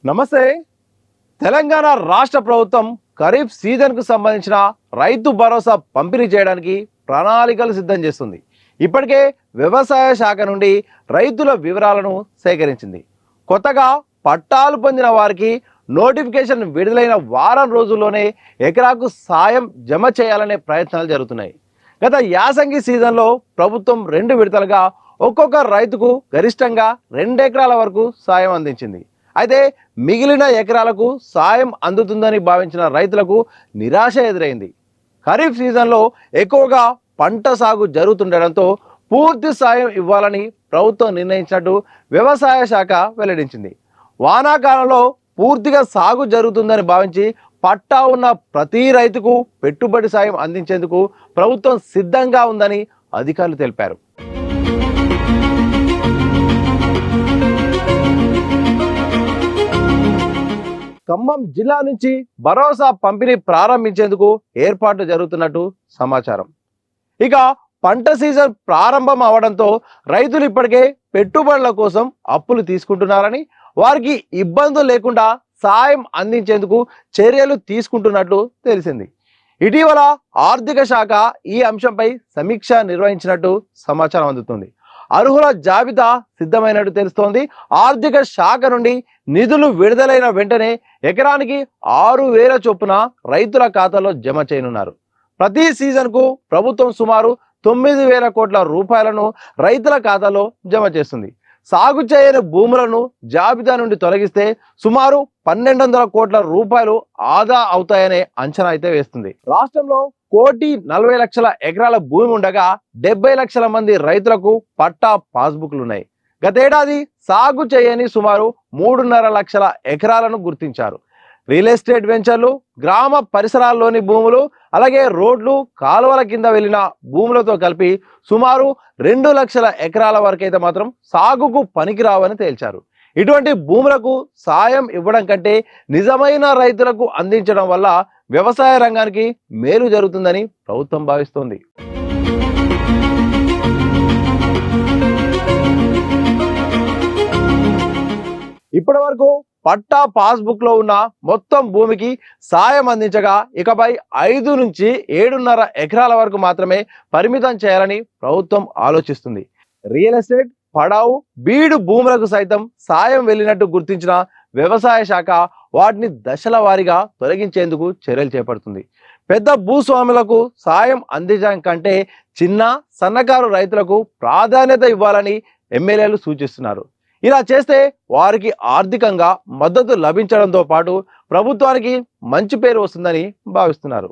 నమస్తే. తెలంగాణ రాష్ట్ర ప్రభుత్వం ఖరీఫ్ సీజన్కు సంబంధించిన రైతు భరోసా పంపిణీ చేయడానికి ప్రణాళికలు సిద్ధం చేస్తుంది. ఇప్పటికే వ్యవసాయ శాఖ నుండి రైతుల వివరాలను సేకరించింది. కొత్తగా పట్టాలు పొందిన వారికి నోటిఫికేషన్ విడుదలైన వారం రోజుల్లోనే ఎకరాకు సాయం జమ చేయాలనే ప్రయత్నాలు జరుగుతున్నాయి. గత యాసంగి సీజన్లో ప్రభుత్వం 2 విడతలుగా ఒక్కొక్క రైతుకు గరిష్టంగా 2 ఎకరాల వరకు సాయం అందించింది. అయితే మిగిలిన ఎకరాలకు సాయం అందుతుందని భావించిన రైతులకు నిరాశ ఎదురైంది. ఖరీఫ్ సీజన్లో ఎక్కువగా పంట సాగు జరుగుతుండడంతో పూర్తి సాయం ఇవ్వాలని ప్రభుత్వం నిర్ణయించినట్టు వ్యవసాయ శాఖ వెల్లడించింది. వానాకాలంలో పూర్తిగా సాగు జరుగుతుందని భావించి పట్టా ఉన్న ప్రతి రైతుకు పెట్టుబడి సాయం అందించేందుకు ప్రభుత్వం సిద్ధంగా ఉందని అధికారులు తెలిపారు. ఖమ్మం జిల్లా నుంచి భరోసా పంపిణీ ప్రారంభించేందుకు ఏర్పాట్లు జరుగుతున్నట్టు సమాచారం. ఇక పంట సీజన్ ప్రారంభం అవడంతో రైతులు ఇప్పటికే పెట్టుబడుల కోసం అప్పులు తీసుకుంటున్నారని, వారికి ఇబ్బందులు లేకుండా సాయం అందించేందుకు చర్యలు తీసుకుంటున్నట్లు తెలిసింది. ఇటీవల ఆర్థిక శాఖ ఈ అంశంపై సమీక్ష నిర్వహించినట్టు సమాచారం అందుతుంది. అర్హుల జాబితా సిద్ధమైనట్టు తెలుస్తోంది. ఆర్థిక శాఖ నుండి నిధులు విడుదలైన వెంటనే ఎకరానికి 6,000 చొప్పున రైతుల ఖాతాలో జమ చేయనున్నారు. ప్రతి సీజన్కు ప్రభుత్వం సుమారు 9,000 కోట్ల రూపాయలను రైతుల ఖాతాలో జమ చేస్తుంది. సాగు చేయని భూములను జాబితా నుండి తొలగిస్తే సుమారు 1,200 కోట్ల రూపాయలు ఆదా అవుతాయనే అంచనా అయితే వేస్తుంది. రాష్ట్రంలో 1,40,00,000 ఎకరాల భూమి ఉండగా 70 లక్షల మంది రైతులకు పట్టా పాస్బుక్లు ఉన్నాయి. గతేడాది సాగు చేయని సుమారు 3.5 లక్షల ఎకరాలను గుర్తించారు. రియల్ ఎస్టేట్ వెంచర్లు, గ్రామ పరిసరాల్లోని భూములు, అలాగే రోడ్లు, కాలువల కింద వెళ్ళిన భూములతో కలిపి సుమారు 2 లక్షల ఎకరాల వరకైతే మాత్రం సాగుకు పనికిరావని తేల్చారు. ఇటువంటి భూములకు సాయం ఇవ్వడం కంటే నిజమైన రైతులకు అందించడం వల్ల వ్యవసాయ రంగానికి మేలు జరుగుతుందని ప్రభుత్వం భావిస్తోంది. ఇప్పటి వరకు పట్టా పాస్బుక్ లో ఉన్న మొత్తం భూమికి సాయం అందించగా ఇకపై 5 నుంచి 7.5 ఎకరాల వరకు మాత్రమే పరిమితం చేయాలని ప్రభుత్వం ఆలోచిస్తుంది. రియల్ ఎస్టేట్, పడావు, బీడు భూములకు సైతం సాయం వెళ్ళినట్టు గుర్తించిన వ్యవసాయ శాఖ వాటిని దశల వారీగా తొలగించేందుకు చర్యలు చేపడుతుంది. పెద్ద భూస్వాములకు సాయం అందించడం కంటే చిన్న సన్నకారు రైతులకు ప్రాధాన్యత ఇవ్వాలని ఎమ్మెల్యేలు సూచిస్తున్నారు. ఇలా చేస్తే వారికి ఆర్థికంగా మద్దతు లభించడంతో పాటు ప్రభుత్వానికి మంచి పేరు వస్తుందని భావిస్తున్నారు.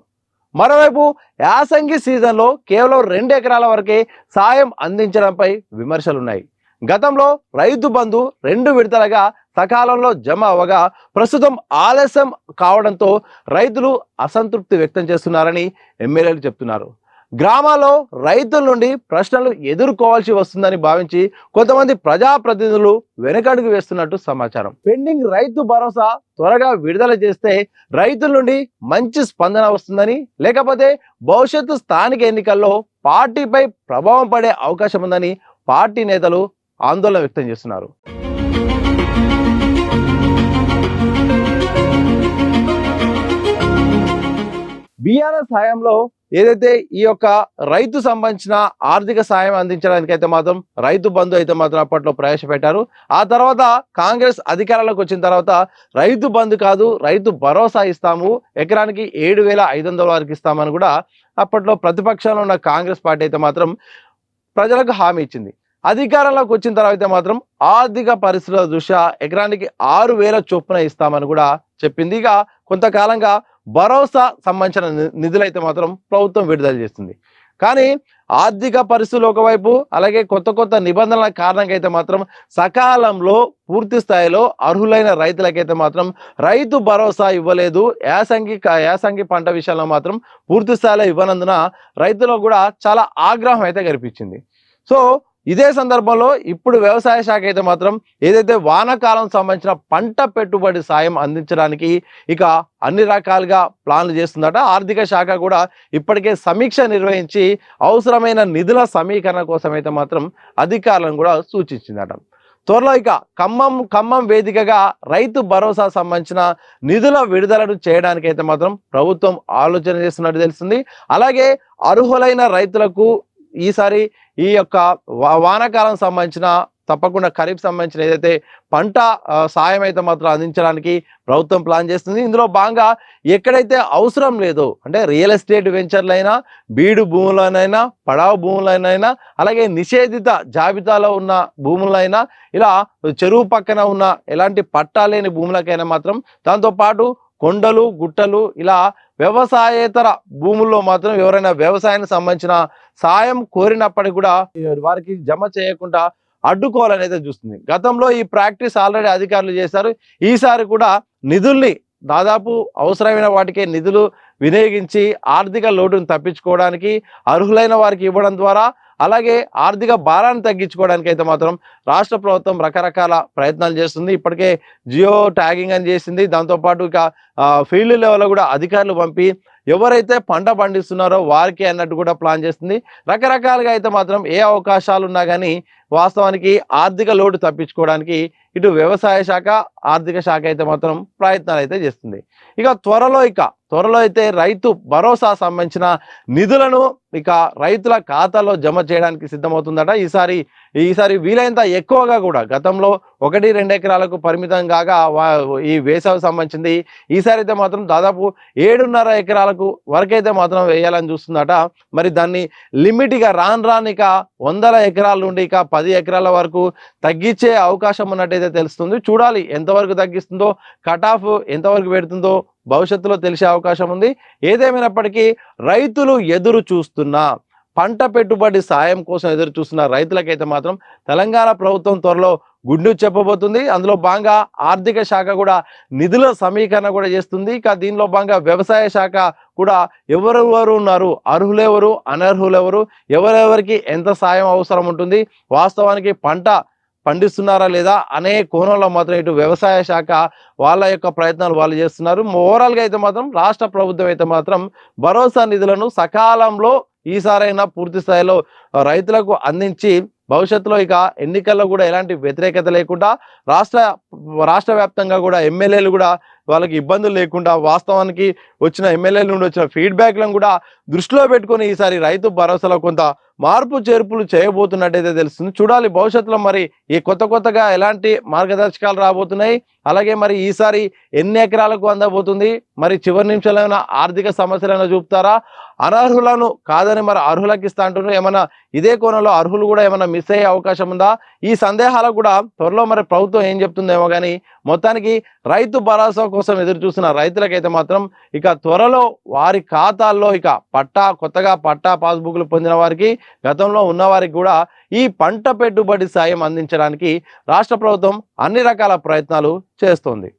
మరోవైపు యాసంగి సీజన్లో కేవలం 2 ఎకరాల వరకే సాయం అందించడంపై విమర్శలున్నాయి. గతంలో రైతు బంధు 2 విడతలుగా సకాలంలో జమ అవ్వగా ప్రస్తుతం ఆలస్యం కావడంతో రైతులు అసంతృప్తి వ్యక్తం చేస్తున్నారని ఎమ్మెల్యేలు చెప్తున్నారు. గ్రామాల్లో రైతుల నుండి ప్రశ్నలు ఎదుర్కోవాల్సి వస్తుందని భావించి కొంతమంది ప్రజాప్రతినిధులు వెనకడుగు వేస్తున్నట్టు సమాచారం. పెండింగ్ రైతు భరోసా త్వరగా విడుదల చేస్తే రైతుల నుండి మంచి స్పందన వస్తుందని, లేకపోతే భవిష్యత్తు స్థానిక ఎన్నికల్లో పార్టీపై ప్రభావం పడే అవకాశం ఉందని పార్టీ నేతలు ఆందోళన వ్యక్తం చేస్తున్నారు. బీఆర్ఎస్ హయాంలో ఏదైతే ఈ యొక్క రైతు సంబంధించిన ఆర్థిక సాయం అందించడానికైతే మాత్రం రైతు బంధు అయితే మాత్రం అప్పట్లో ప్రవేశపెట్టారు. ఆ తర్వాత కాంగ్రెస్ అధికారంలోకి వచ్చిన తర్వాత రైతు బంధు కాదు, రైతు భరోసా ఇస్తాము, ఎకరానికి 7,500 వరకు ఇస్తామని కూడా అప్పట్లో ప్రతిపక్షంలో ఉన్న కాంగ్రెస్ పార్టీ అయితే మాత్రం ప్రజలకు హామీ ఇచ్చింది. అధికారంలోకి వచ్చిన తర్వాత మాత్రం ఆర్థిక పరిస్థితుల దృష్ట్యా ఎకరానికి 6,000 చొప్పున ఇస్తామని కూడా చెప్పింది. ఇక కొంతకాలంగా భరోసా సంబంధించిన నిధులైతే మాత్రం ప్రభుత్వం విడుదల చేస్తుంది. కానీ ఆర్థిక పరిస్థితులు ఒకవైపు, అలాగే కొత్త నిబంధనల కారణంగా అయితే మాత్రం సకాలంలో పూర్తి స్థాయిలో అర్హులైన రైతులకైతే మాత్రం రైతు భరోసా ఇవ్వలేదు. యాసంగి పంట విషయంలో మాత్రం పూర్తి స్థాయిలో ఇవ్వనందున రైతులకు కూడా చాలా ఆగ్రహం అయితే కనిపించింది. సో ఇదే సందర్భంలో ఇప్పుడు వ్యవసాయ శాఖ అయితే మాత్రం ఏదైతే వానాకాలం సంబంధించిన పంట పెట్టుబడి సాయం అందించడానికి ఇక అన్ని రకాలుగా ప్లాన్లు చేస్తుందట. ఆర్థిక శాఖ కూడా ఇప్పటికే సమీక్ష నిర్వహించి అవసరమైన నిధుల సమీకరణ కోసం అయితే మాత్రం అధికారులను కూడా సూచించిందట. త్వరలో ఇక ఖమ్మం వేదికగా రైతు భరోసా సంబంధించిన నిధుల విడుదలను చేయడానికి అయితే మాత్రం ప్రభుత్వం ఆలోచన చేస్తున్నట్టు తెలుస్తుంది. అలాగే అర్హులైన రైతులకు ఈసారి ఈ యొక్క వానాకాలం సంబంధించిన తప్పకుండా ఖరీఫ్ సంబంధించిన ఏదైతే పంట సాయం అయితే మాత్రం అందించడానికి ప్రభుత్వం ప్లాన్ చేస్తుంది. ఇందులో భాగంగా ఎక్కడైతే అవసరం లేదో అంటే రియల్ ఎస్టేట్ వెంచర్లైనా, బీడు భూములనైనా, పడావు భూములనైనా, అలాగే నిషేధిత జాబితాలో ఉన్న భూములైనా, ఇలా చెరువు పక్కన ఉన్న ఎలాంటి పట్టా లేని భూములకైనా మాత్రం, దాంతోపాటు కొండలు గుట్టలు ఇలా వ్యవసాయేతర భూముల్లో మాత్రం ఎవరైనా వ్యవసాయానికి సంబంధించిన సాయం కోరినప్పటికీ కూడా వారికి జమ చేయకుండా అడ్డుకోవాలని అయితే చూస్తుంది. గతంలో ఈ ప్రాక్టీస్ ఆల్రెడీ అధికారులు చేశారు. ఈసారి కూడా నిధుల్ని దాదాపు అవసరమైన వాటికే నిధులు వినియోగించి ఆర్థిక లోటును తప్పించుకోవడానికి అర్హులైన వారికి ఇవ్వడం ద్వారా, అలాగే ఆర్థిక భారాన్ని తగ్గించుకోవడానికి అయితే మాత్రం రాష్ట్ర ప్రభుత్వం రకరకాల ప్రయత్నాలు చేస్తుంది. ఇప్పటికే జియో ట్యాగింగ్ అని చేసింది. దాంతోపాటు ఇక ఫీల్డ్ లెవెల్లో కూడా అధికారులు పంపి ఎవరైతే పంట పండిస్తున్నారో వారికి అన్నట్టు కూడా ప్లాన్ చేస్తుంది. రకరకాలుగా అయితే మాత్రం ఏ అవకాశాలు ఉన్నా కానీ వాస్తవానికి ఆర్థిక లోటు తప్పించుకోవడానికి ఇటు వ్యవసాయ శాఖ, ఆర్థిక శాఖ అయితే మాత్రం ప్రయత్నాలు అయితే చేస్తుంది. ఇక త్వరలో అయితే రైతు భరోసా సంబంధించిన నిధులను ఇక రైతుల ఖాతాలో జమ చేయడానికి సిద్ధమవుతుందట. ఈసారి వీలైనంత ఎక్కువగా కూడా గతంలో 1-2 ఎకరాలకు పరిమితం కాగా ఈ వేసవి సంబంధించింది ఈసారి అయితే మాత్రం దాదాపు 7.5 ఎకరాలకు వరకైతే మాత్రం వేయాలని చూస్తుందట. మరి దాన్ని లిమిట్గా రాను ఇక 100 ఎకరాల నుండి ఇక 10 ఎకరాల వరకు తగ్గించే అవకాశం ఉన్నట్టయితే తెలుస్తుంది. చూడాలి ఎంతవరకు తగ్గిస్తుందో, కట్ ఆఫ్ ఎంతవరకు పెడుతుందో భవిష్యత్తులో తెలిసే అవకాశం ఉంది. ఏదేమైనప్పటికీ రైతులు ఎదురు చూస్తున్న పంట పెట్టుబడి సాయం కోసం ఎదురు చూస్తున్న రైతులకైతే మాత్రం తెలంగాణ ప్రభుత్వం త్వరలో గుడ్ న్యూస్ చెప్పబోతుంది. అందులో భాగంగా ఆర్థిక శాఖ కూడా నిధుల సమీకరణ కూడా చేస్తుంది. ఇక దీనిలో భాగంగా వ్యవసాయ శాఖ కూడా ఎవరెవరు ఉన్నారు, అర్హులెవరు, అనర్హులెవరు, ఎవరెవరికి ఎంత సాయం అవసరం ఉంటుంది, వాస్తవానికి పంట పండిస్తున్నారా లేదా అనే కోణంలో మాత్రం ఇటు వ్యవసాయ శాఖ వాళ్ళ యొక్క ప్రయత్నాలు వాళ్ళు చేస్తున్నారు. ఓవరాల్గా అయితే మాత్రం రాష్ట్ర ప్రభుత్వం అయితే మాత్రం భరోసా నిధులను సకాలంలో ఈసారైనా పూర్తి స్థాయిలో రైతులకు అందించి భవిష్యత్తులో ఇక ఎన్నికల్లో కూడా ఎలాంటి వ్యతిరేకత లేకుండా రాష్ట్ర వ్యాప్తంగా కూడా ఎమ్మెల్యేలు కూడా వాళ్ళకి ఇబ్బందులు లేకుండా, వాస్తవానికి వచ్చిన ఎమ్మెల్యేల నుండి వచ్చిన ఫీడ్బ్యాక్లను కూడా దృష్టిలో పెట్టుకొని ఈసారి రైతు భరోసాలో కొంత మార్పు చేర్పులు చేయబోతున్నట్టయితే తెలుస్తుంది. చూడాలి భవిష్యత్తులో మరి ఈ కొత్తగా ఎలాంటి మార్గదర్శకాలు రాబోతున్నాయి, అలాగే మరి ఈసారి ఎన్ని ఎకరాలకు అందబోతుంది, మరి చివరి నిమిషాలు ఏమైనా ఆర్థిక సమస్యలైనా చూపుతారా, అనర్హులను కాదని మరి అర్హులకు ఇస్తా అంటున్నారు, ఏమైనా ఇదే కోణంలో అర్హులు కూడా ఏమైనా మిస్ అయ్యే అవకాశం ఉందా, ఈ సందేహాలకు కూడా త్వరలో మరి ప్రభుత్వం ఏం చెప్తుందేమో. కానీ మొత్తానికి రైతు భరోసా కోసం ఎదురు చూస్తున్న రైతులకైతే మాత్రం ఇక త్వరలో వారి ఖాతాల్లో ఇక కొత్తగా పట్టా పాస్బుక్లు పొందిన వారికి, గతంలో ఉన్నవారికి కూడా ఈ పంట పెట్టుబడి సాయం అందించడానికి రాష్ట్ర ప్రభుత్వం అన్ని రకాల ప్రయత్నాలు చేస్తోంది.